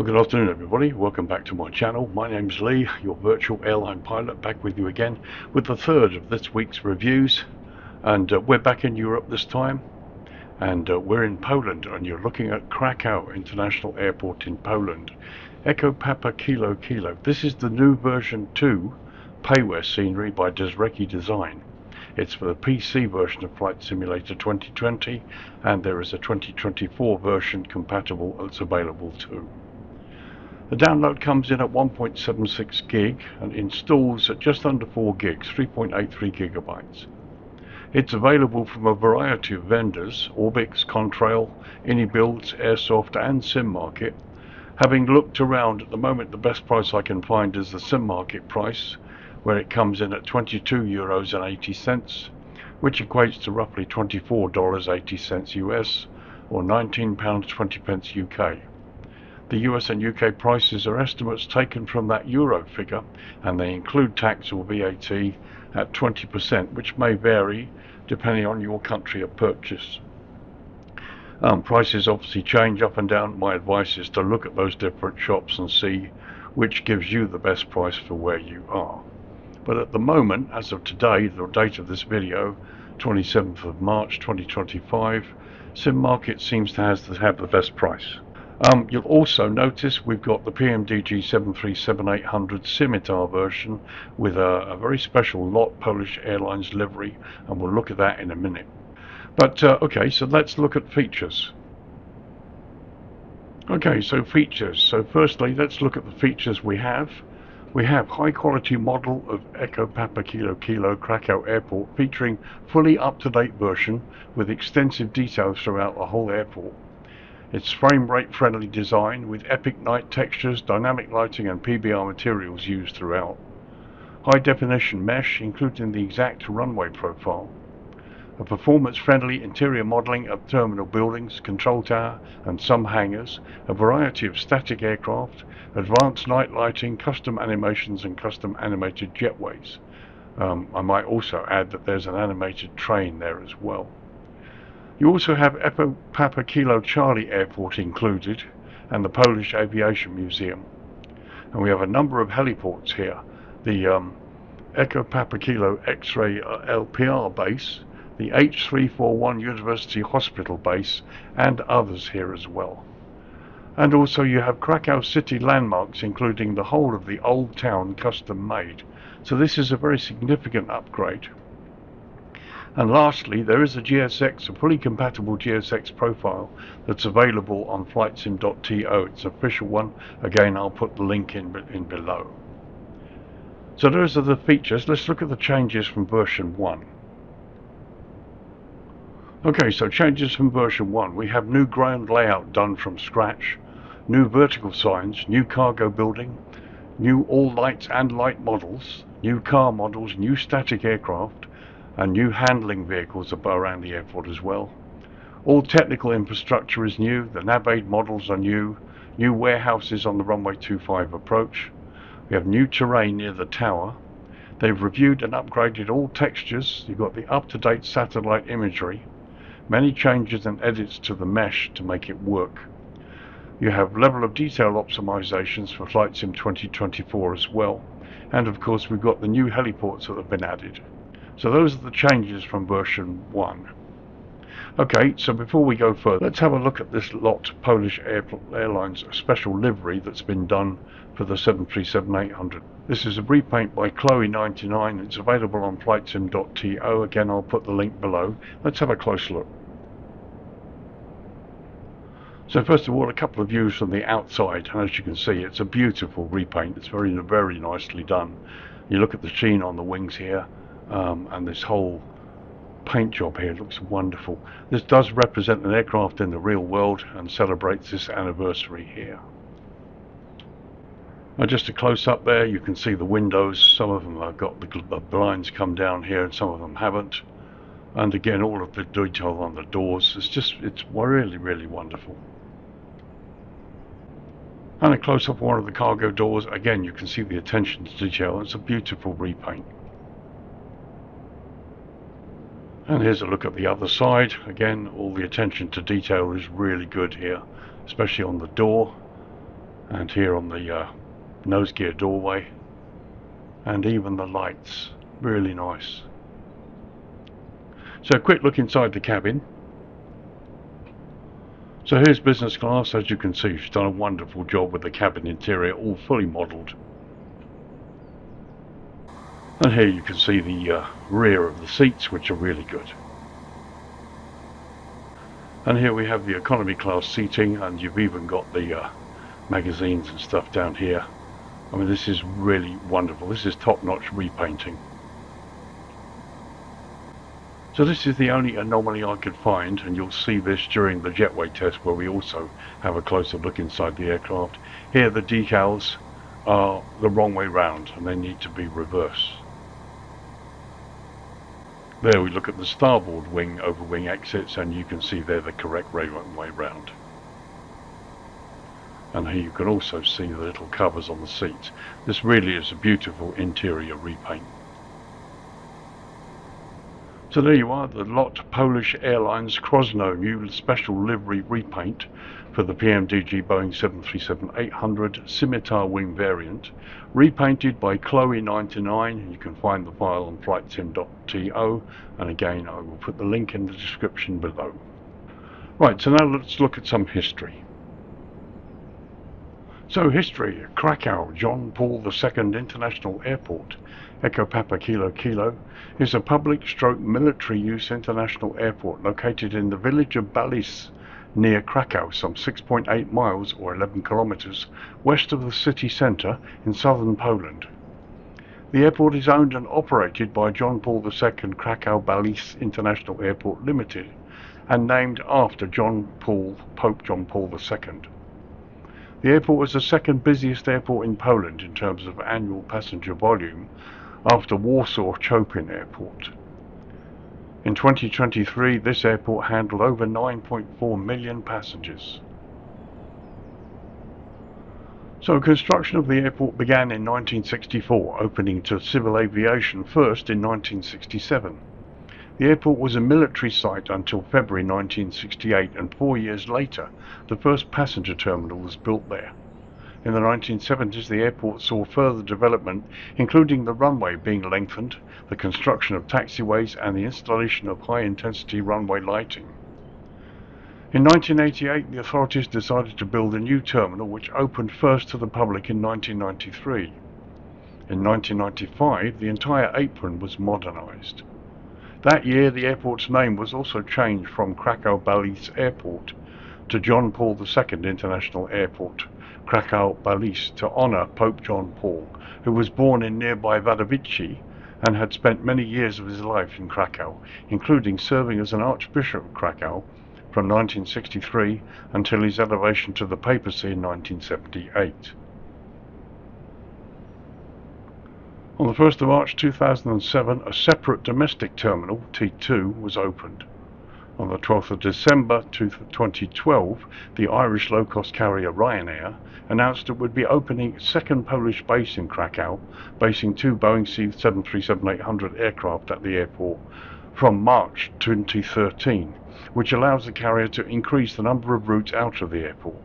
Well, good afternoon everybody, welcome back to my channel. My name's Lee, your virtual airline pilot, back with you again with the third of this week's reviews. And we're back in Europe this time, and we're in Poland, and you're looking at Krakow International Airport in Poland. Echo Papa Kilo Kilo. This is the new version 2 payware scenery by Drzewiecki Design. It's for the PC version of Flight Simulator 2020, and there is a 2024 version compatible that's available too. The download comes in at 1.76 gig and installs at just under 4 gigs, 3.83 gigabytes. It's available from a variety of vendors: Orbix, Contrail, Inibuilds, Airsoft and SimMarket. Having looked around, at the moment the best price I can find is the SimMarket price, where it comes in at €22.80, which equates to roughly $24.80 US or £19.20 UK. The US and UK prices are estimates taken from that euro figure, and they include tax or VAT at 20%, which may vary depending on your country of purchase. Prices obviously change up and down. My advice is to look at those different shops and see which gives you the best price for where you are. But at the moment, as of today, the date of this video, 27th of March 2025, SimMarket seems to have the best price. You'll also notice we've got the PMDG 737-800 Scimitar version with a very special lot Polish Airlines livery, and we'll look at that in a minute. But okay, so let's look at features. Okay, so features. So firstly, let's look at the features we have. We have high quality model of Echo Papa Kilo Kilo Krakow Airport, featuring fully up-to-date version with extensive details throughout the whole airport. It's frame rate friendly design with epic night textures, dynamic lighting and PBR materials used throughout. High definition mesh, including the exact runway profile. A performance friendly interior modelling of terminal buildings, control tower and some hangars. A variety of static aircraft, advanced night lighting, custom animations and custom animated jetways. I might also add that there's an animated train there as well. You also have Echo Papa Kilo Charlie Airport included, and the Polish Aviation Museum. And we have a number of heliports here. The Echo Papa Kilo X-ray LPR base, the H341 University Hospital base, and others here as well. And also you have Krakow city landmarks, including the whole of the old town custom made. So this is a very significant upgrade. And lastly, there is a GSX, a fully compatible GSX profile that's available on flightsim.to. It's an official one. Again, I'll put the link in below. So those are the features. Let's look at the changes from version 1. Okay, so changes from version 1. We have new ground layout done from scratch, new vertical signs, new cargo building, new all lights and light models, new car models, new static aircraft, and new handling vehicles around the airport as well. All technical infrastructure is new. The NAVAIDS models are new. New warehouses on the runway 25 approach. We have new terrain near the tower. They've reviewed and upgraded all textures. You've got the up-to-date satellite imagery. Many changes and edits to the mesh to make it work. You have level of detail optimizations for Flight Sim 2024 as well. And of course we've got the new heliports that have been added. So those are the changes from version 1. Okay, so before we go further, let's have a look at this lot Polish Airlines special livery that's been done for the 737-800. This is a repaint by Chloe99. It's available on flightsim.to. Again, I'll put the link below. Let's have a close look. So first of all, a couple of views from the outside, and as you can see, it's a beautiful repaint. It's very, very nicely done. You look at the sheen on the wings here. And this whole paint job here looks wonderful. This does represent an aircraft in the real world and celebrates this anniversary here. Now just a close up there, you can see the windows. Some of them have got the blinds come down here and some of them haven't. And again, all of the detail on the doors, it's really, really wonderful. And a close up of one of the cargo doors. Again, you can see the attention to detail. It's a beautiful repaint. And here's a look at the other side. Again, all the attention to detail is really good here, especially on the door. and here on the nose gear doorway, and even the lights, really nice. So a quick look inside the cabin. So here's business class. As you can see, she's done a wonderful job with the cabin interior, all fully modelled. And here you can see the rear of the seats, which are really good. And here we have the economy class seating, and you've even got the magazines and stuff down here. I mean, this is really wonderful. This is top-notch repainting. So this is the only anomaly I could find, and you'll see this during the JETWAY test, where we also have a closer look inside the aircraft. Here the decals are the wrong way round, and they need to be reversed. There we look at the starboard wing over wing exits, and you can see they're the correct way round. And here you can also see the little covers on the seats. This really is a beautiful interior repaint. So there you are, the LOT Polish Airlines Krosno new special livery repaint for the PMDG Boeing 737-800 Scimitar wing variant, repainted by Chloe99. You can find the file on flightsim.to, and again I will put the link in the description below. Right, so now let's look at some history. So history: Krakow, John Paul II International Airport, Echo Papa Kilo Kilo, is a public military use international airport located in the village of Balice, near Krakow, some 6.8 miles or 11 kilometers west of the city centre in southern Poland. The airport is owned and operated by John Paul II Krakow Balice International Airport Limited, and named after Pope John Paul II. The airport was the second busiest airport in Poland in terms of annual passenger volume, after Warsaw Chopin Airport. In 2023, this airport handled over 9.4 million passengers. So construction of the airport began in 1964, opening to civil aviation first in 1967. The airport was a military site until February 1968, and 4 years later the first passenger terminal was built there. In the 1970s, the airport saw further development, including the runway being lengthened, the construction of taxiways, and the installation of high-intensity runway lighting. In 1988, the authorities decided to build a new terminal, which opened first to the public in 1993. In 1995, the entire apron was modernized. That year, the airport's name was also changed from Krakow Balice Airport to John Paul II International Airport, Krakow Balice, to honor Pope John Paul, who was born in nearby Rakowice and had spent many years of his life in Krakow, including serving as an Archbishop of Krakow from 1963 until his elevation to the papacy in 1978. On the 1st of March 2007, a separate domestic terminal, T2, was opened. On the 12th of December 2012, the Irish low-cost carrier Ryanair announced it would be opening its second Polish base in Krakow, basing 2 Boeing 737-800 aircraft at the airport from March 2013, which allows the carrier to increase the number of routes out of the airport.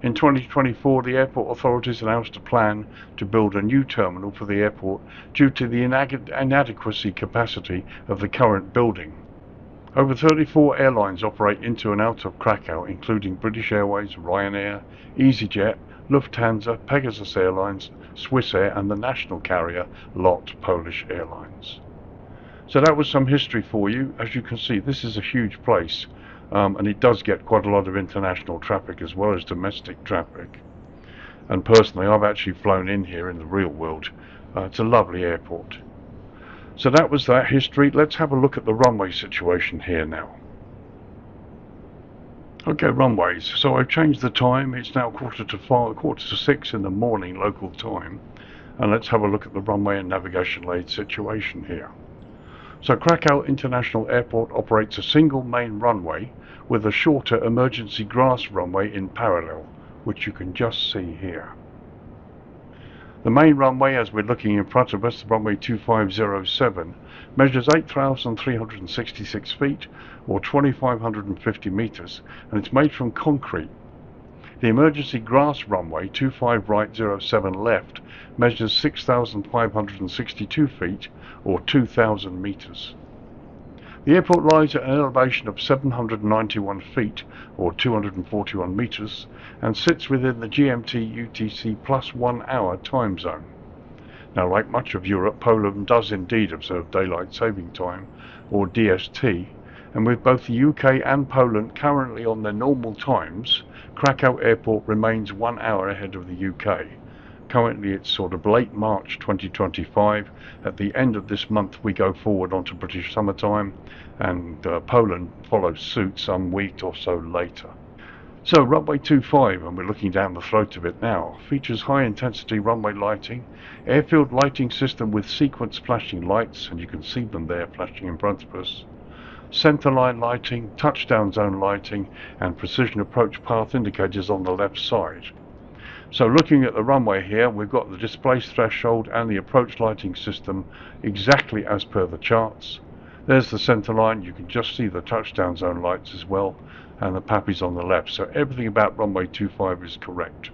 In 2024, the airport authorities announced a plan to build a new terminal for the airport due to the inadequacy capacity of the current building. Over 34 airlines operate into and out of Krakow, including British Airways, Ryanair, EasyJet, Lufthansa, Pegasus Airlines, Swissair, and the national carrier LOT Polish Airlines. So that was some history for you. As you can see, this is a huge place, and it does get quite a lot of international traffic as well as domestic traffic. And personally, I've actually flown in here in the real world. It's a lovely airport. So that was that history. Let's have a look at the runway situation here now. Okay, runways. So I've changed the time. It's now 5:45 in the morning local time. And let's have a look at the runway and navigation aid situation here. So Krakow International Airport operates a single main runway with a shorter emergency grass runway in parallel, which you can just see here. The main runway, as we're looking in front of us, runway 2507, measures 8,366 feet or 2,550 meters, and it's made from concrete. The emergency grass runway 25 right 07 left measures 6,562 feet or 2,000 meters. The airport lies at an elevation of 791 feet or 241 meters and sits within the GMT UTC plus 1 hour time zone. Now, like much of Europe, Poland does indeed observe daylight saving time, or DST, and with both the UK and Poland currently on their normal times, Krakow Airport remains 1 hour ahead of the UK. Currently it's sort of late March 2025. At the end of this month we go forward onto British summertime, and Poland follows suit some week or so later. So runway 25, and we're looking down the throat of it now, features high intensity runway lighting, airfield lighting system with sequence flashing lights, and you can see them there flashing in front of us, centerline lighting, touchdown zone lighting, and precision approach path indicators on the left side. So looking at the runway here, we've got the displace threshold and the approach lighting system exactly as per the charts. There's the centerline, you can just see the touchdown zone lights as well, and the PAPI's on the left, so everything about runway 25 is correct.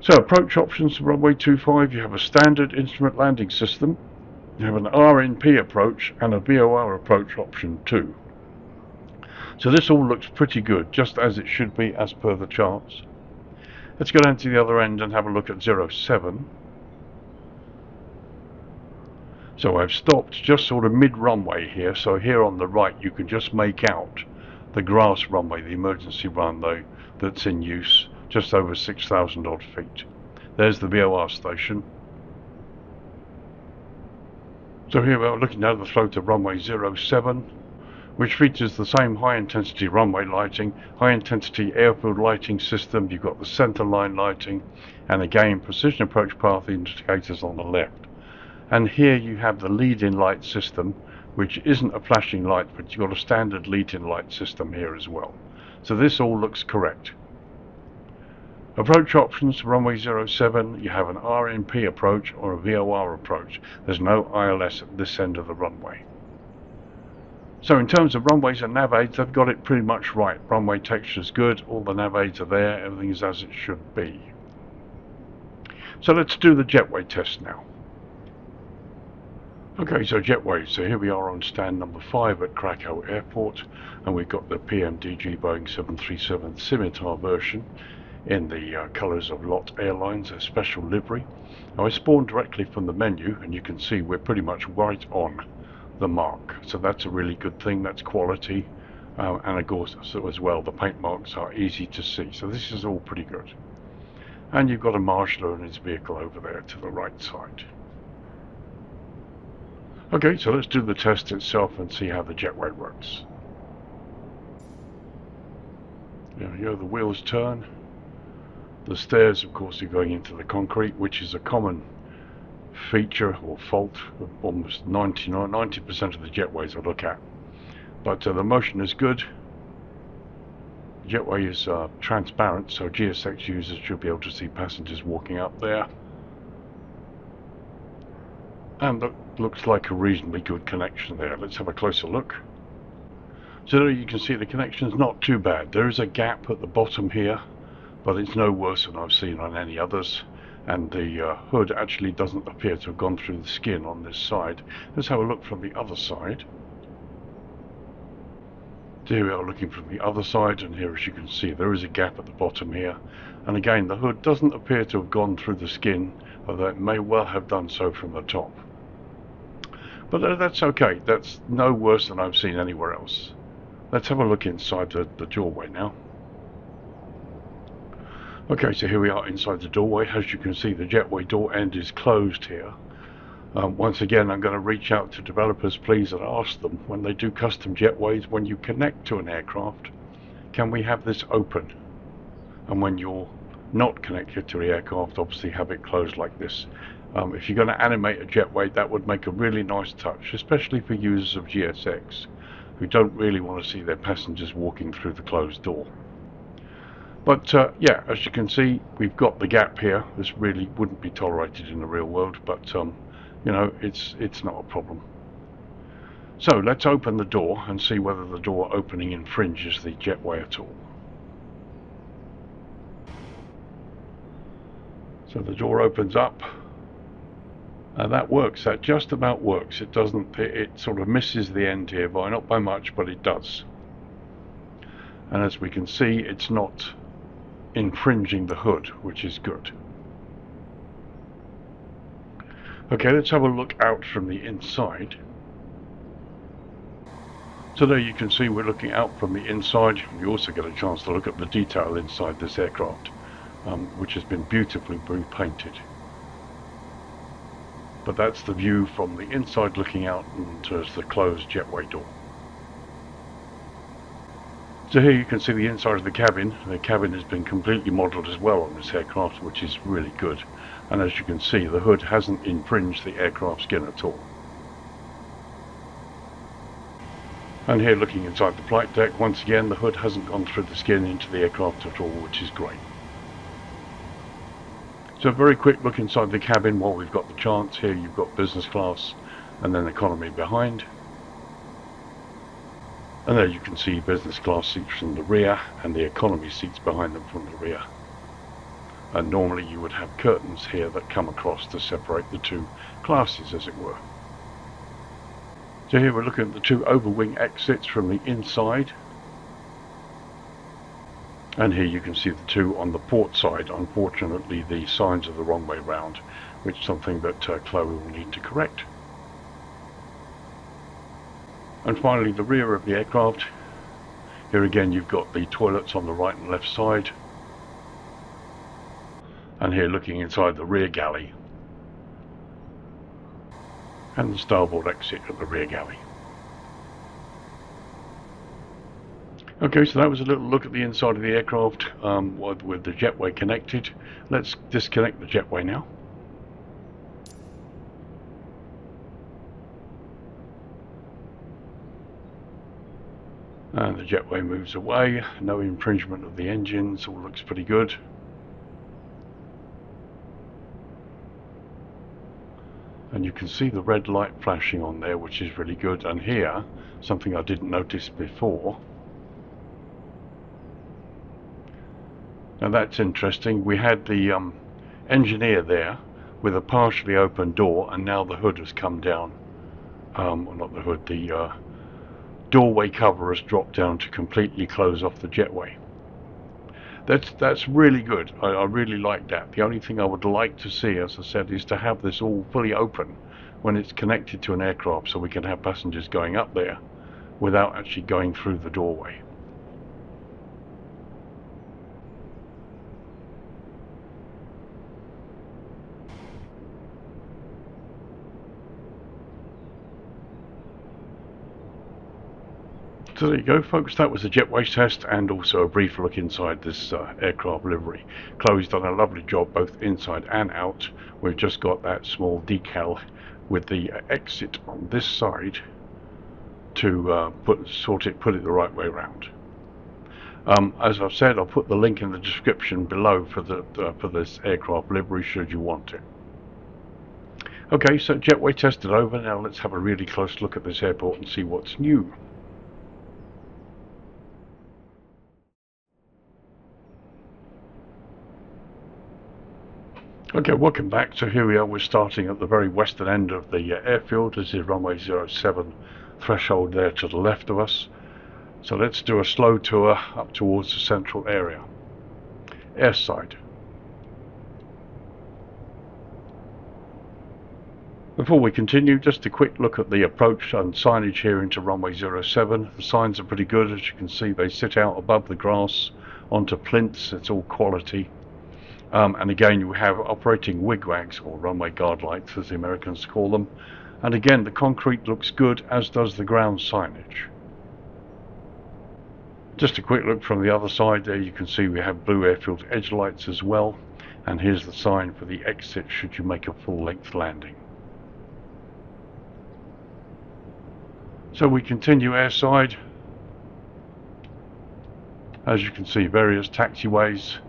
So approach options for runway 25, you have a standard instrument landing system, you have an RNP approach and a VOR approach option too. So this all looks pretty good, just as it should be as per the charts. Let's go down to the other end and have a look at 07. So I've stopped just sort of mid-runway here, so here on the right you can just make out the grass runway, the emergency runway that's in use, just over 6,000 odd feet. There's the VOR station. So here we are looking down the throat of runway 07, which features the same high intensity runway lighting, high intensity airfield lighting system, you've got the center line lighting, and again precision approach path indicators on the left. And here you have the lead-in light system, which isn't a flashing light, but you've got a standard lead-in light system here as well. So this all looks correct. Approach options for runway 07, you have an RNP approach or a VOR approach. There's no ILS at this end of the runway. So in terms of runways and NAVAIDS, they've got it pretty much right. Runway texture's good, all the NAVAIDS are there, everything is as it should be. So let's do the jetway test now. Okay, so jetway, so here we are on stand number 5 at Krakow Airport, and we've got the PMDG Boeing 737 Scimitar version in the colours of LOT Airlines, a special livery. Now I spawned directly from the menu, and you can see we're pretty much right on the mark, so that's a really good thing, that's quality, and of course so as well the paint marks are easy to see, so this is all pretty good. And you've got a marshaller and his vehicle over there to the right side. Okay, so let's do the test itself and see how the jetway works. There we go, the wheels turn. The stairs, of course, are going into the concrete, which is a common feature or fault of almost 90% of the jetways I look at. But the motion is good. The jetway is transparent, so GSX users should be able to see passengers walking up there. And that looks like a reasonably good connection there. Let's have a closer look. So there you can see the connection's not too bad. There is a gap at the bottom here, but it's no worse than I've seen on any others. And the hood actually doesn't appear to have gone through the skin on this side. Let's have a look from the other side. So here we are looking from the other side, and here, as you can see, there is a gap at the bottom here. And again, the hood doesn't appear to have gone through the skin, although it may well have done so from the top. But that's okay, that's no worse than I've seen anywhere else. Let's have a look inside the doorway now. Okay, so here we are inside the doorway. As you can see, the jetway door end is closed here. Once again, I'm going to reach out to developers, please, and ask them, when they do custom jetways, when you connect to an aircraft, can we have this open? And when you're not connected to the aircraft, obviously have it closed like this. If you're going to animate a jetway, that would make a really nice touch, especially for users of GSX, who don't really want to see their passengers walking through the closed door. But yeah, as you can see, we've got the gap here. This really wouldn't be tolerated in the real world, but you know, it's not a problem. So let's open the door and see whether the door opening infringes the jetway at all. So the door opens up, and that works. That just about works. It doesn't. It sort of misses the end here, by not by much, but it does. And as we can see, it's not infringing the hood, which is good. Okay, let's have a look out from the inside. So there you can see we're looking out from the inside. You also get a chance to look at the detail inside this aircraft, which has been beautifully painted. But that's the view from the inside looking out into the closed jetway door. So here you can see the inside of the cabin. The cabin has been completely modelled as well on this aircraft, which is really good. And as you can see, the hood hasn't infringed the aircraft skin at all. And here looking inside the flight deck, once again the hood hasn't gone through the skin into the aircraft at all, which is great. So a very quick look inside the cabin while we've got the chance. Here you've got business class and then economy behind. And there you can see business class seats from the rear and the economy seats behind them from the rear. And normally you would have curtains here that come across to separate the two classes, as it were. So here we're looking at the two overwing exits from the inside. And here you can see the two on the port side. Unfortunately, the signs are the wrong way round, which is something that Chloe will need to correct. And finally, the rear of the aircraft. Here again you've got the toilets on the right and left side. And here looking inside the rear galley. And the starboard exit at the rear galley. Okay, so that was a little look at the inside of the aircraft with the jetway connected. Let's disconnect the jetway now. And the jetway moves away, no infringement of the engines, all looks pretty good. And you can see the red light flashing on there, which is really good. And here, something I didn't notice before. Now that's interesting. We had the engineer there with a partially open door, and now the hood has come down. Well, not the hood, the doorway cover has dropped down to completely close off the jetway. That's really good. I really like that. The only thing I would like to see, as I said, is to have this all fully open when it's connected to an aircraft, so we can have passengers going up there without actually going through the doorway. So there you go, folks, that was a jetway test and also a brief look inside this aircraft livery. Chloe's done a lovely job both inside and out. We've just got that small decal with the exit on this side to put it the right way around. As I've said, I'll put the link in the description below for this aircraft livery should you want it. Okay, so jetway tested over. Now let's have a really close look at this airport and see what's new. Okay, welcome back. So here we are, we're starting at the very western end of the airfield. This is runway 07 threshold there to the left of us. So let's do a slow tour up towards the central area. Airside. Before we continue, just a quick look at the approach and signage here into runway 07. The signs are pretty good. As you can see, they sit out above the grass onto plinths. It's all quality. And again, you have operating wigwags, or runway guard lights as the Americans call them. And again, the concrete looks good, as does the ground signage. Just a quick look from the other side there, you can see we have blue airfield edge lights as well. And here's the sign for the exit should you make a full-length landing. So we continue airside. As you can see, various taxiways.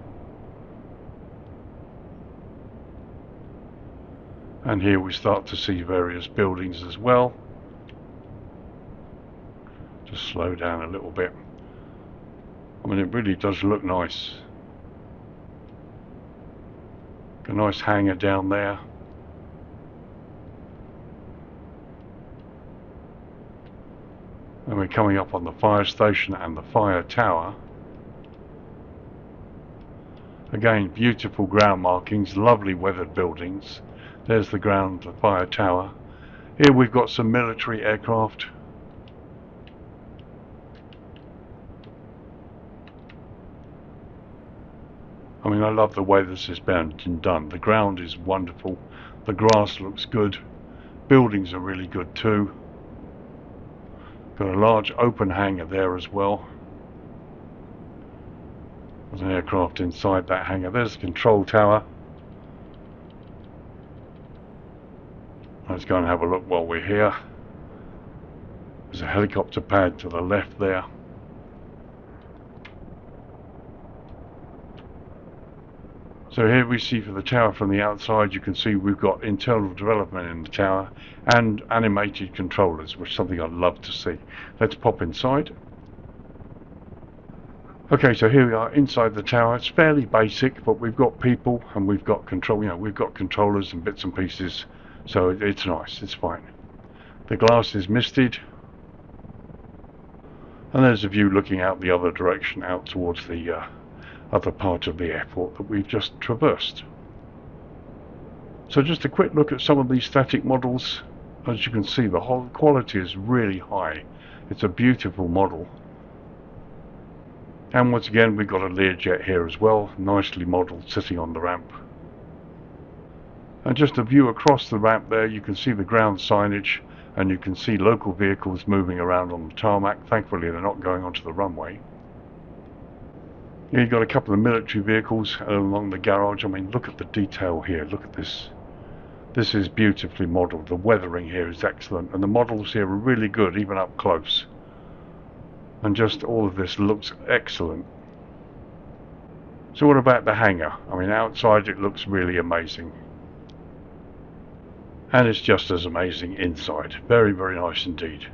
And here we start to see various buildings as well. Just slow down a little bit. I mean, it really does look nice. A nice hangar down there. And we're coming up on the fire station and the fire tower. Again, beautiful ground markings, lovely weathered buildings. There's the fire tower. Here we've got some military aircraft. I mean, I love the way this has been done. The ground is wonderful. The grass looks good. Buildings are really good too. Got a large open hangar there as well. There's an aircraft inside that hangar. There's the control tower. Let's go and have a look while we're here. There's a helicopter pad to the left there. So here we see for the tower from the outside, you can see we've got internal development in the tower and animated controllers, which is something I'd love to see. Let's pop inside. Okay, so here we are inside the tower. It's fairly basic, but we've got people and we've got control. You know, we've got controllers and bits and pieces, so it's nice. It's fine. The glass is misted, and there's a view looking out the other direction, out towards the other part of the airport that we've just traversed. So just a quick look at some of these static models. As you can see, the whole quality is really high. It's a beautiful model. And once again, we've got a LEARJET here as well, nicely modelled, sitting on the ramp. And just a view across the ramp there, you can see the ground signage, and you can see local vehicles moving around on the tarmac. Thankfully, they're not going onto the runway. You've got a couple of military vehicles along the garage. I mean, look at the detail here. Look at this. This is beautifully modelled. The weathering here is excellent, and the models here are really good, even up close. And just all of this looks excellent. So what about the hangar? I mean, outside it looks really amazing. And it's just as amazing inside. Very, very nice indeed.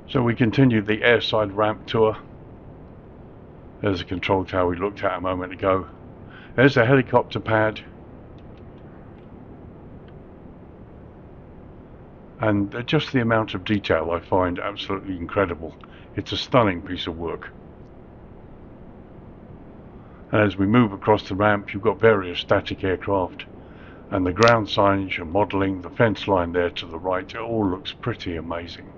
So we continue the airside ramp tour. There's a control tower we looked at a moment ago. There's a helicopter pad. And just the amount of detail I find absolutely incredible. It's a stunning piece of work. And as we move across the ramp, you've got various static aircraft. And the ground signage and modelling, the fence line there to the right, it all looks pretty amazing.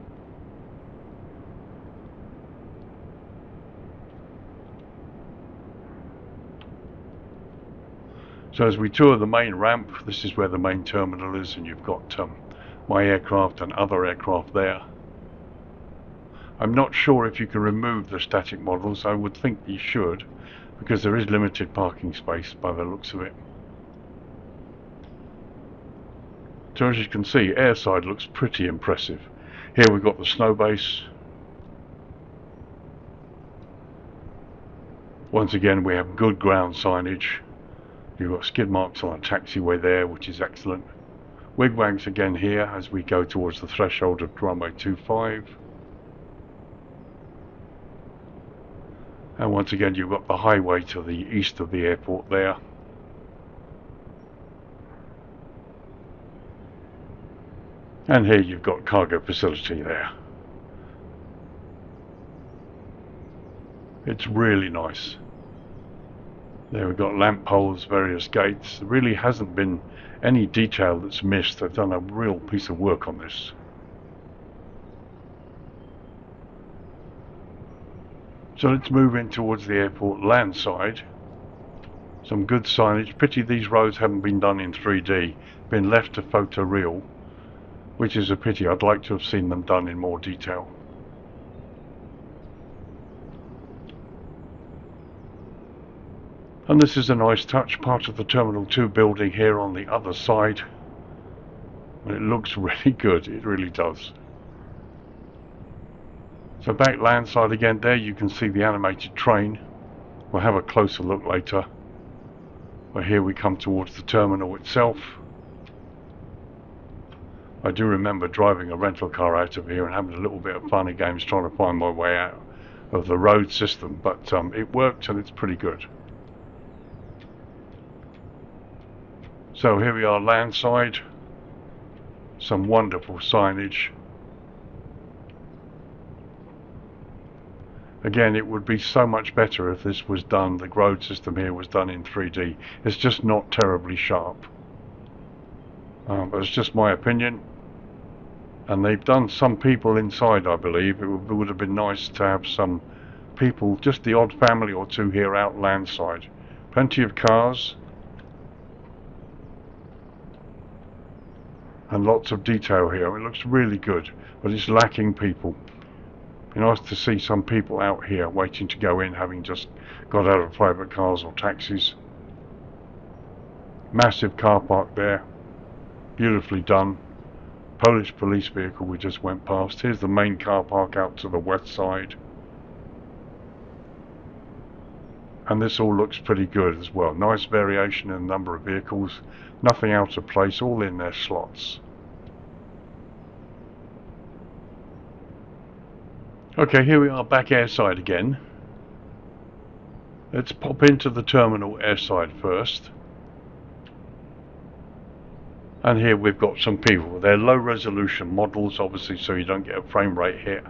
So as we tour the main ramp, this is where the main terminal is, and you've got my aircraft and other aircraft there. I'm not sure if you can remove the static models. I would think you should, because there is limited parking space by the looks of it. So as you can see, airside looks pretty impressive. Here we've got the snow base. Once again, we have good ground signage. You've got skid marks on a taxiway there, which is excellent. WIGWAGS again here as we go towards the threshold of runway 25. And once again, you've got the highway to the east of the airport there. And here you've got cargo facility there. It's really nice. There we've got lamp poles, various gates. There really hasn't been any detail that's missed. They've done a real piece of work on this. So let's move in towards the airport landside. Some good signage. Pity these roads haven't been done in 3D, been left to photo real, which is a pity. I'd like to have seen them done in more detail. And this is a nice touch, part of the Terminal 2 building here on the other side. And it looks really good, it really does. So back landside again, there you can see the animated train. We'll have a closer look later. But here we come towards the terminal itself. I do remember driving a rental car out of here and having a little bit of fun and games trying to find my way out of the road system, but it worked and it's pretty good. So here we are, landside. Some wonderful signage. Again, it would be so much better if this was done, the road system here was done in 3D. It's just not terribly sharp. But it's just my opinion. And they've done some people inside, I believe. It would have been nice to have some people, just the odd family or two here out landside. Plenty of cars. And lots of detail here. It looks really good, but it's lacking people. Be nice to see some people out here waiting to go in, having just got out of private cars or taxis. Massive car park there, beautifully done. Polish police vehicle we just went past. Here's the main car park out to the west side. And this all looks pretty good as well. Nice variation in the number of vehicles. Nothing out of place, all in their slots. Okay, here we are back airside again. Let's pop into the terminal airside first. And here we've got some people. They're low resolution models, obviously, so you don't get a frame rate hit.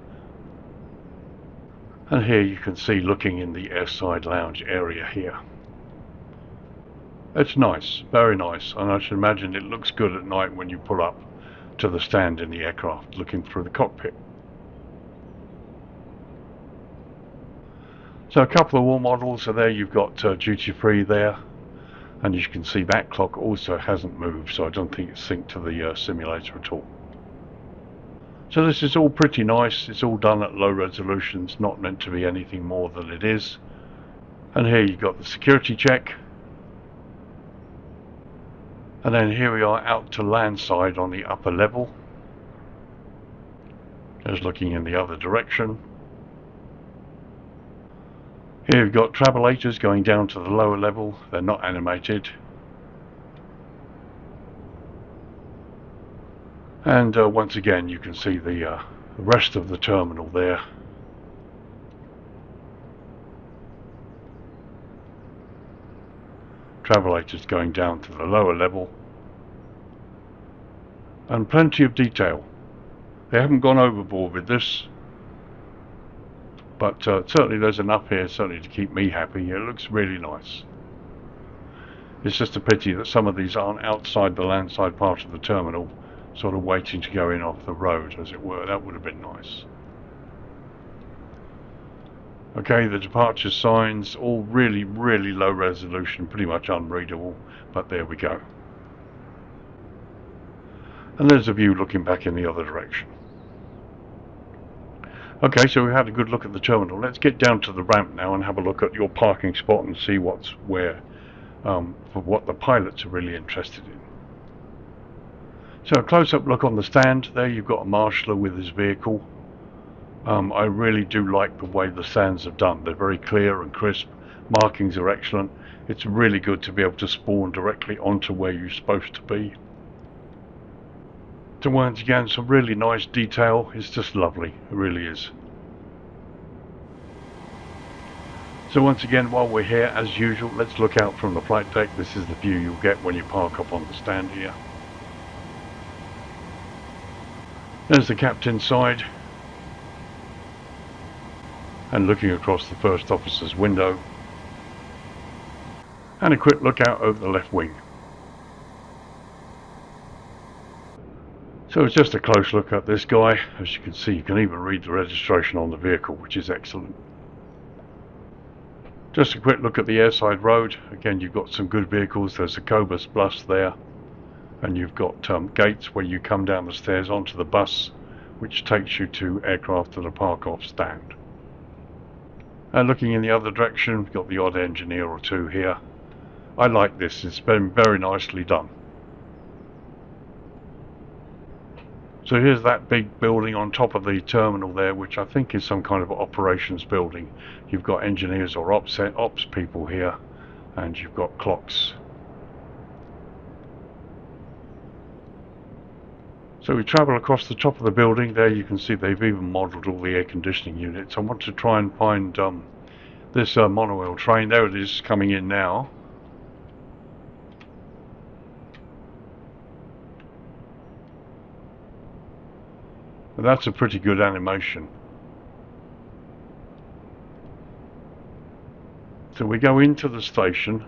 And here you can see looking in the airside lounge area here. It's nice, very nice, and I should imagine it looks good at night when you pull up to the stand in the aircraft looking through the cockpit. So a couple of more models. So there you've got duty free there, and you can see that clock also hasn't moved, so I don't think it's synced to the simulator at all. So this is all pretty nice. It's all done at low resolution. It's not meant to be anything more than it is. And here you've got the security check. And then here we are out to landside on the upper level. Just looking in the other direction. Here you've got travelators going down to the lower level. They're not animated. And once again you can see the rest of the terminal there. Travelators going down to the lower level. And plenty of detail. They haven't gone overboard with this. But certainly there's enough here certainly to keep me happy. It looks really nice. It's just a pity that some of these aren't outside the landside part of the terminal, sort of waiting to go in off the road, as it were. That would have been nice. Okay, the departure signs, all really, really low resolution, pretty much unreadable, but there we go. And there's a view looking back in the other direction. Okay, so we've had a good look at the terminal. Let's get down to the ramp now and have a look at your parking spot and see what's where, for what the pilots are really interested in. So a close-up look on the stand. There you've got a marshaller with his vehicle. I really do like the way the stands are done. They're very clear and crisp. Markings are excellent. It's really good to be able to spawn directly onto where you're supposed to be. So once again, some really nice detail. It's just lovely. It really is. So once again, while we're here, as usual, let's look out from the flight deck. This is the view you'll get when you park up on the stand here. There's the captain's side. And looking across the first officer's window. And a quick look out over the left wing. So it's just a close look at this guy. As you can see, you can even read the registration on the vehicle, which is excellent. Just a quick look at the airside road. Again, you've got some good vehicles. There's a Cobus bus there. And you've got gates where you come down the stairs onto the bus, which takes you to aircraft that are park off stand. And looking in the other direction, we've got the odd engineer or two here. I like this. It's been very nicely done. So here's that big building on top of the terminal there, which I think is some kind of operations building. You've got engineers or ops people here, and you've got clocks. So we travel across the top of the building. There you can see they've even modelled all the air conditioning units. I want to try and find this monorail train. There it is, coming in now. But that's a pretty good animation. So we go into the station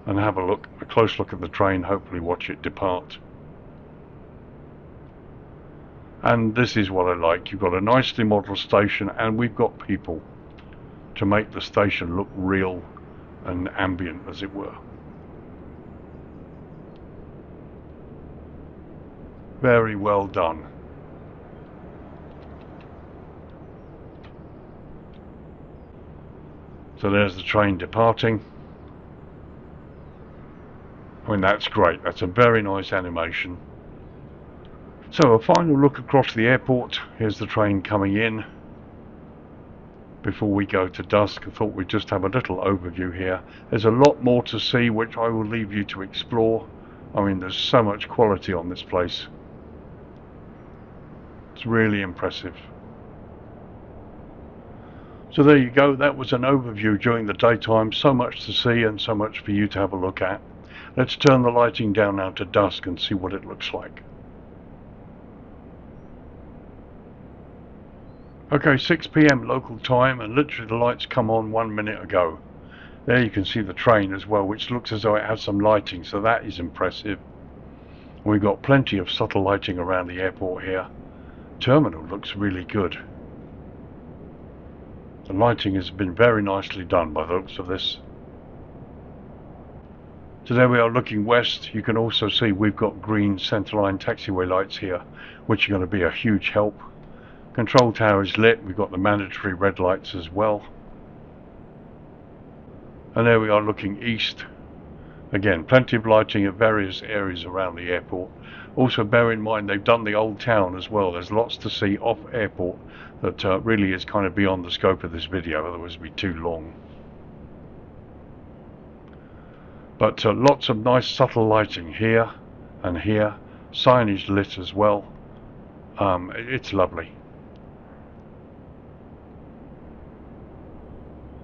and have a close look at the train, hopefully watch it depart. And this is what I like. You've got a nicely modelled station, and we've got people to make the station look real and ambient, as it were. Very well done. So there's the train departing. I mean, that's great. That's a very nice animation. So a final look across the airport. Here's the train coming in. Before we go to dusk, I thought we'd just have a little overview here. There's a lot more to see, which I will leave you to explore. I mean, there's so much quality on this place. It's really impressive. So there you go. That was an overview during the daytime. So much to see and so much for you to have a look at. Let's turn the lighting down now to dusk and see what it looks like. Okay, 6 PM local time, and literally the lights come on 1 minute ago. There you can see the train as well, which looks as though it has some lighting, so that is impressive. We've got plenty of subtle lighting around the airport here. Terminal looks really good. The lighting has been very nicely done by the looks of this. So there we are looking west. You can also see we've got green centerline taxiway lights here, which are going to be a huge help. Control tower is lit. We've got the mandatory red lights as well. And there we are looking east. Again, plenty of lighting at various areas around the airport. Also bear in mind they've done the old town as well. There's lots to see off airport that really is kind of beyond the scope of this video, otherwise it would be too long. But lots of nice subtle lighting here and here. Signage lit as well. It's lovely.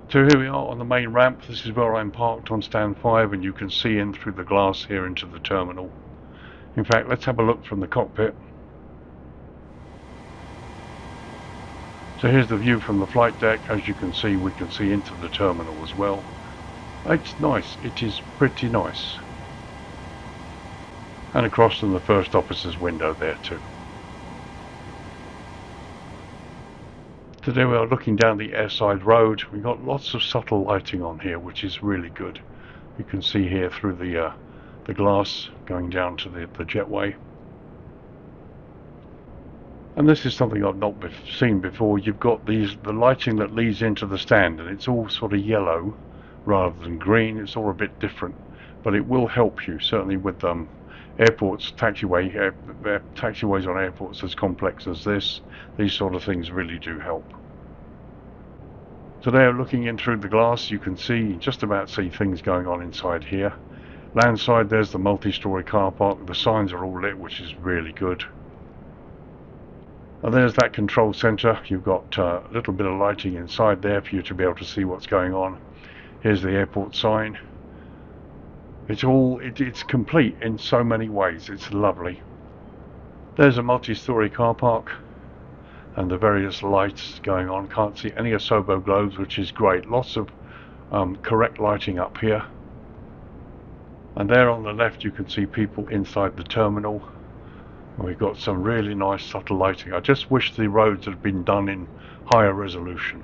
So here we are on the main ramp. This is where I'm parked on stand 5, and you can see in through the glass here into the terminal. In fact, let's have a look from the cockpit. So here's the view from the flight deck. As you can see, we can see into the terminal as well. It's nice. It is pretty nice. And across from the first officer's window there too. Today we are looking down the airside road. We've got lots of subtle lighting on here, which is really good. You can see here through the glass going down to the jetway. And this is something I've not seen before. You've got the lighting that leads into the stand, and it's all sort of yellow rather than green. It's all a bit different, but it will help you certainly with airports, taxiways on airports as complex as this. These sort of things really do help. So there, looking in through the glass, you can just about see things going on inside here. Landside, there's the multi-storey car park. The signs are all lit, which is really good. And there's that control centre. You've got a little bit of lighting inside there for you to be able to see what's going on. Here's the airport sign. It's complete in so many ways. It's lovely. There's a multi-storey car park and the various lights going on. Can't see any Asobo globes, which is great. Lots of correct lighting up here. And there on the left you can see people inside the terminal. And we've got some really nice subtle lighting. I just wish the roads had been done in higher resolution.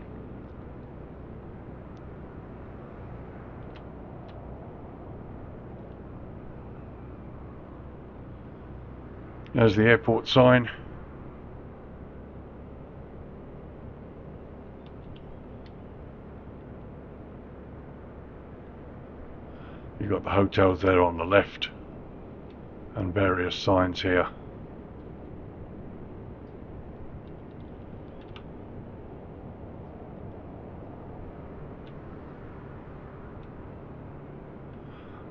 There's the airport sign. You've got the hotels there on the left and various signs here.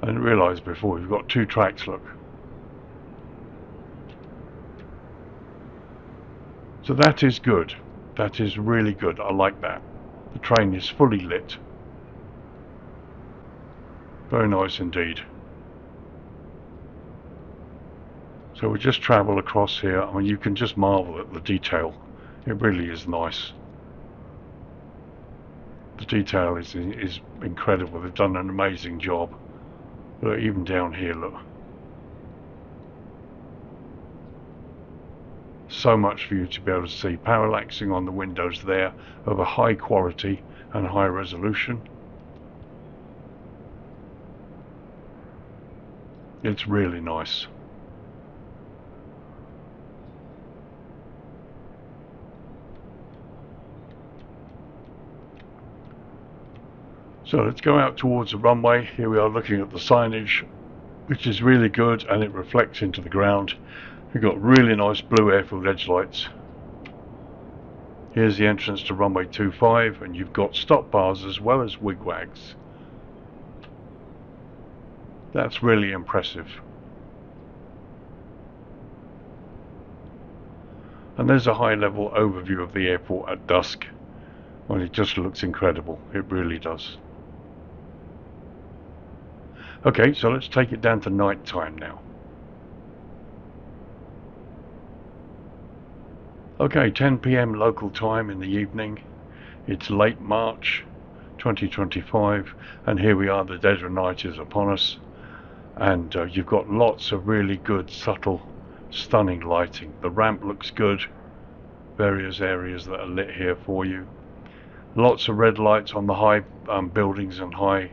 I didn't realise before, we've got 2 tracks, look. So that is good. That is really good. I like that. The train is fully lit. Very nice indeed. So So we'll just travel across here. I mean, you can just marvel at the detail. It really is nice. The detail is incredible. They've done an amazing job. Look, even down here, look. So much for you to be able to see. Parallaxing on the windows there of a high quality and high resolution. It's really nice. So let's go out towards the runway. Here we are looking at the signage, which is really good, and it reflects into the ground. We've got really nice blue airfield edge lights. Here's the entrance to runway 25, and you've got stop bars as well as wigwags. That's really impressive. And there's a high level overview of the airport at dusk. Well, it just looks incredible. It really does. Okay, so let's take it down to night time now. Okay, 10 PM local time in the evening. It's late March 2025, and here we are, the dead of night is upon us. And you've got lots of really good, subtle, stunning lighting. The ramp looks good. Various areas that are lit here for you. Lots of red lights on the high buildings and high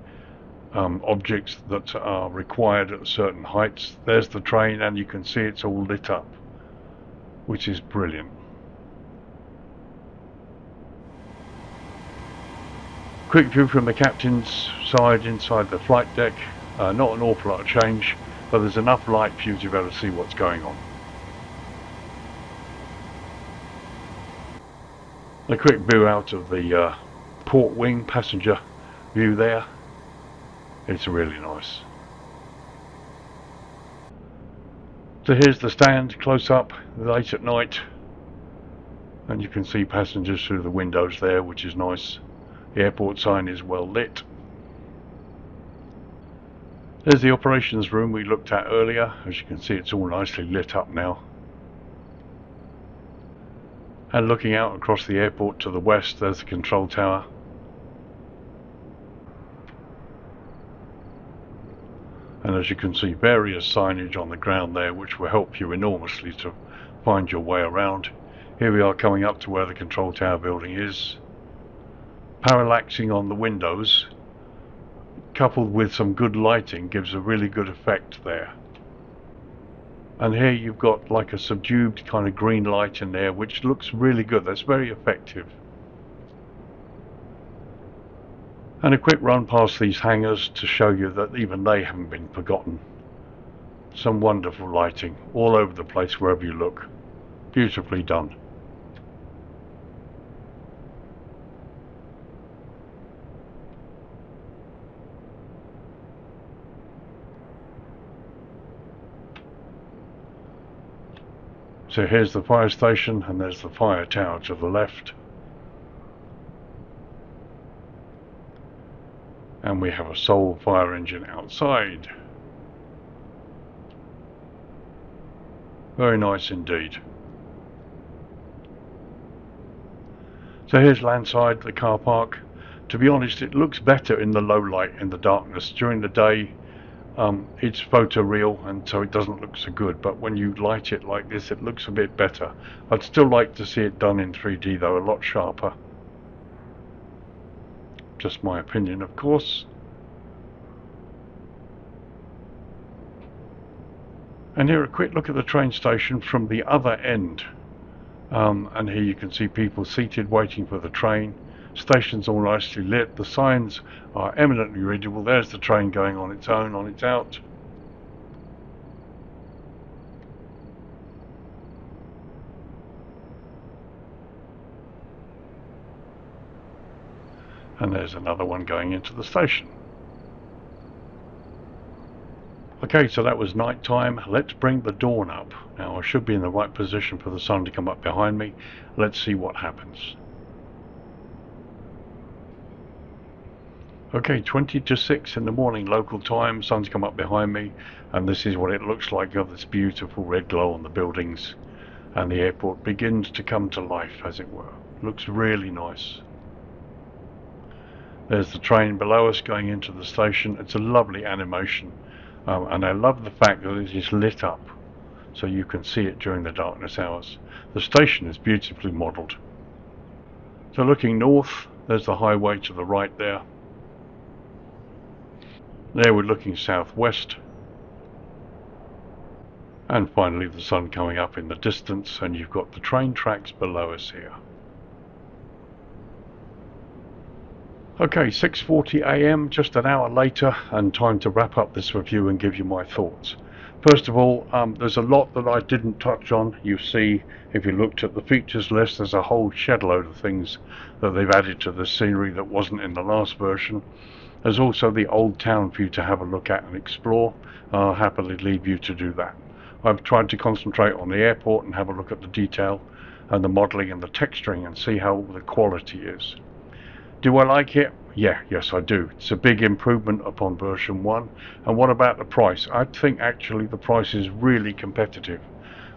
objects that are required at certain heights. There's the train, and you can see it's all lit up, which is brilliant. Quick view from the captain's side inside the flight deck. Not an awful lot of change, but there's enough light for you to be able to see what's going on. A quick view out of the port wing passenger view there. It's really nice. So here's the stand close up, late at night, and you can see passengers through the windows there, which is nice. The airport sign is well lit. There's the operations room we looked at earlier. As you can see, it's all nicely lit up now. And looking out across the airport to the west, there's the control tower. And as you can see, various signage on the ground there, which will help you enormously to find your way around. Here we are coming up to where the control tower building is. Parallaxing on the windows, coupled with some good lighting, gives a really good effect there. And here you've got like a subdued kind of green light in there, which looks really good. That's very effective. And a quick run past these hangars to show you that even they haven't been forgotten. Some wonderful lighting all over the place wherever you look. Beautifully done. So here's the fire station, and there's the fire tower to the left. And we have a sole fire engine outside. Very nice indeed. So here's landside, the car park. To be honest, it looks better in the low light, in the darkness. During the day, it's photo real, and so it doesn't look so good, but when you light it like this, it looks a bit better. I'd still like to see it done in 3D though, a lot sharper. Just my opinion, of course. And here a quick look at the train station from the other end. And here you can see people seated waiting for the train. Station's all nicely lit. The signs are eminently readable. There's the train going on its own, on its out. And there's another one going into the station. Okay, so that was night time. Let's bring the dawn up. Now I should be in the right position for the sun to come up behind me. Let's see what happens. Okay, 20 to 6 in the morning local time, sun's come up behind me, and this is what it looks like. Of this beautiful red glow on the buildings, and the airport begins to come to life, as it were. Looks really nice. There's the train below us going into the station. It's a lovely animation, and I love the fact that it is lit up so you can see it during the darkness hours. The station is beautifully modelled. So looking north, there's the highway to the right there. There we're looking southwest, and finally the sun coming up in the distance, and you've got the train tracks below us here. Okay, 6:40 AM, just an hour later, and time to wrap up this review and give you my thoughts. First of all, there's a lot that I didn't touch on. You see, if you looked at the features list, there's a whole shed load of things that they've added to the scenery that wasn't in the last version. There's also the old town for you to have a look at and explore. I'll happily leave you to do that. I've tried to concentrate on the airport and have a look at the detail and the modelling and the texturing and see how the quality is. Do I like it? Yes I do. It's a big improvement upon version 1. And what about the price? I think actually the price is really competitive.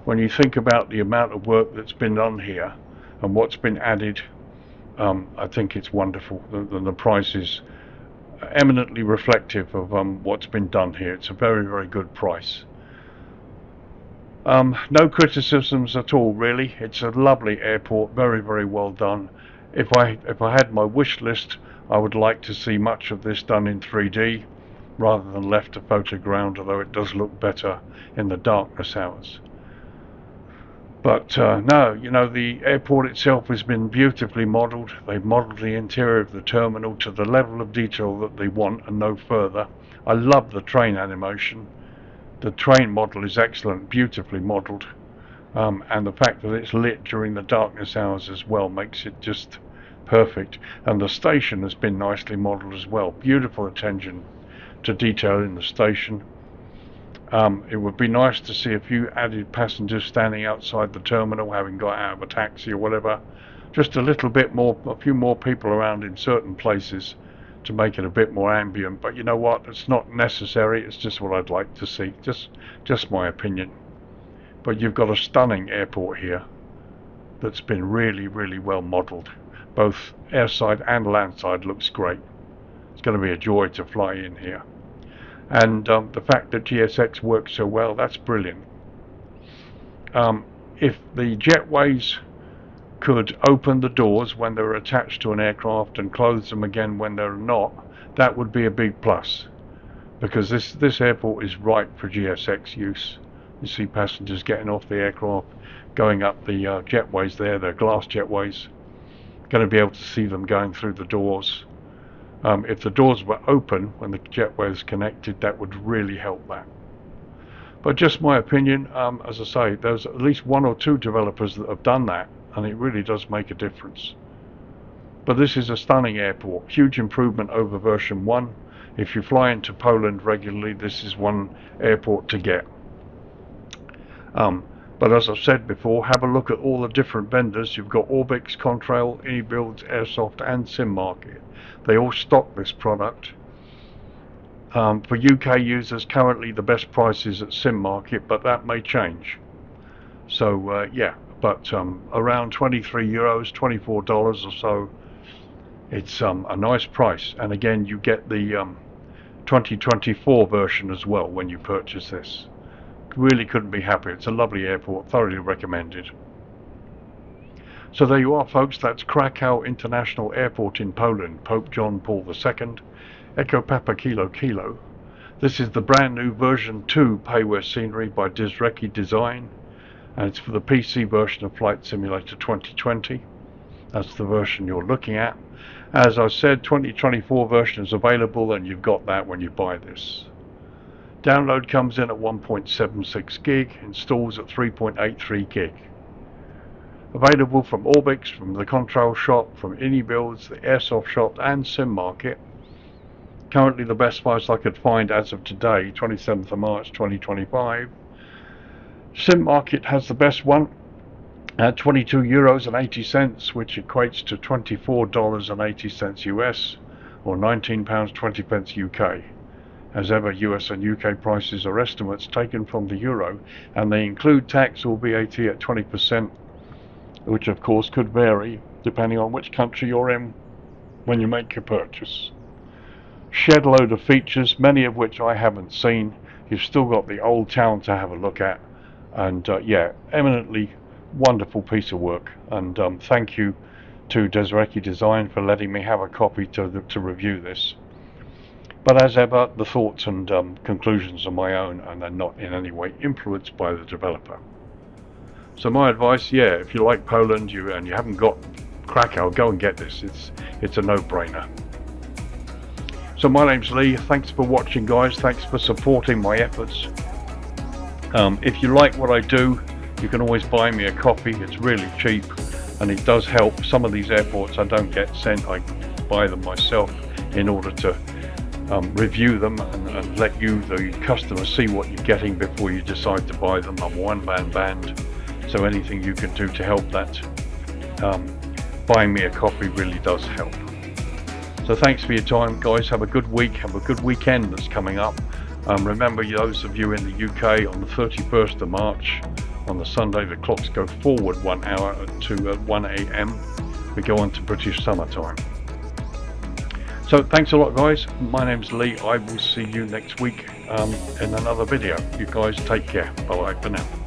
When you think about the amount of work that's been done here and what's been added, I think it's wonderful. The price is eminently reflective of what's been done here. It's a very, very good price. No criticisms at all, really. It's a lovely airport, very, very well done. If I had my wish list, I would like to see much of this done in 3D rather than left to photoground, although it does look better in the darkness hours. But no, you know, the airport itself has been beautifully modelled. They've modelled the interior of the terminal to the level of detail that they want and no further. I love the train animation. The train model is excellent, beautifully modelled. And the fact that it's lit during the darkness hours as well makes it just perfect. And the station has been nicely modelled as well. Beautiful attention to detail in the station. It would be nice to see a few added passengers standing outside the terminal, having got out of a taxi or whatever. Just a little bit more, a few more people around in certain places to make it a bit more ambient. But you know what? It's not necessary. It's just what I'd like to see. Just my opinion. But you've got a stunning airport here that's been really, really well modelled. Both airside and landside looks great. It's going to be a joy to fly in here. And the fact that GSX works so well, that's brilliant. If the jetways could open the doors when they're attached to an aircraft and close them again when they're not, that would be a big plus. Because this airport is right for GSX use. You see passengers getting off the aircraft, going up the jetways there, they're glass jetways. Going to be able to see them going through the doors. If the doors were open when the jetway is connected, that would really help that. But just my opinion, as I say, there's at least 1 or 2 developers that have done that, and it really does make a difference. But this is a stunning airport, huge improvement over version 1. If you fly into Poland regularly, this is one airport to get. But as I've said before, have a look at all the different vendors. You've got Orbix, Contrail, Inibuilds, Airsoft and SimMarket. They all stock this product. For UK users, currently the best price is at SimMarket, but that may change. So yeah, but around €23, $24 or so, it's a nice price. And again, you get the 2024 version as well when you purchase this. Really couldn't be happier. It's a lovely airport, thoroughly recommended. So there you are, folks. That's Krakow International Airport in Poland, Pope John Paul II, Echo Papa Kilo Kilo. This is the brand new version 2 payware scenery by Drzewiecki Design, and it's for the PC version of Flight Simulator 2020. That's the version you're looking at. As I said, 2024 version is available, and you've got that when you buy this. Download comes in at 1.76 gig, installs at 3.83 gig. Available from Orbix, from the Contrail shop, from Inibuilds, the Airsoft shop and SimMarket. Currently the best price I could find as of today, 27th of March 2025. SimMarket has the best one at €22.80, which equates to $24.80 US, or £19.20 UK. As ever, US and UK prices are estimates taken from the euro, and they include tax or VAT at 20%, which of course could vary depending on which country you're in when you make your purchase. Shed load of features, many of which I haven't seen. You've still got the old town to have a look at, and yeah, eminently wonderful piece of work. And thank you to Drzewiecki Design for letting me have a copy to review this. But as ever, the thoughts and conclusions are my own, and they're not in any way influenced by the developer. So my advice, yeah, if you like Poland and you haven't got Krakow, go and get this. It's a no-brainer. So my name's Lee. Thanks for watching, guys. Thanks for supporting my efforts. If you like what I do, you can always buy me a copy. It's really cheap, and it does help. Some of these airports I don't get sent. I buy them myself in order to review them and let you, the customer, see what you're getting before you decide to buy them. I'm a one-man band, so anything you can do to help that, buying me a copy really does help. So thanks for your time, guys. Have a good week. Have a good weekend that's coming up. Remember, those of you in the UK, on the 31st of March, on the Sunday, the clocks go forward 1 hour to 1 AM. We go on to British summertime. So thanks a lot, guys. My name's Lee. I will see you next week in another video. You guys take care. Bye-bye for now.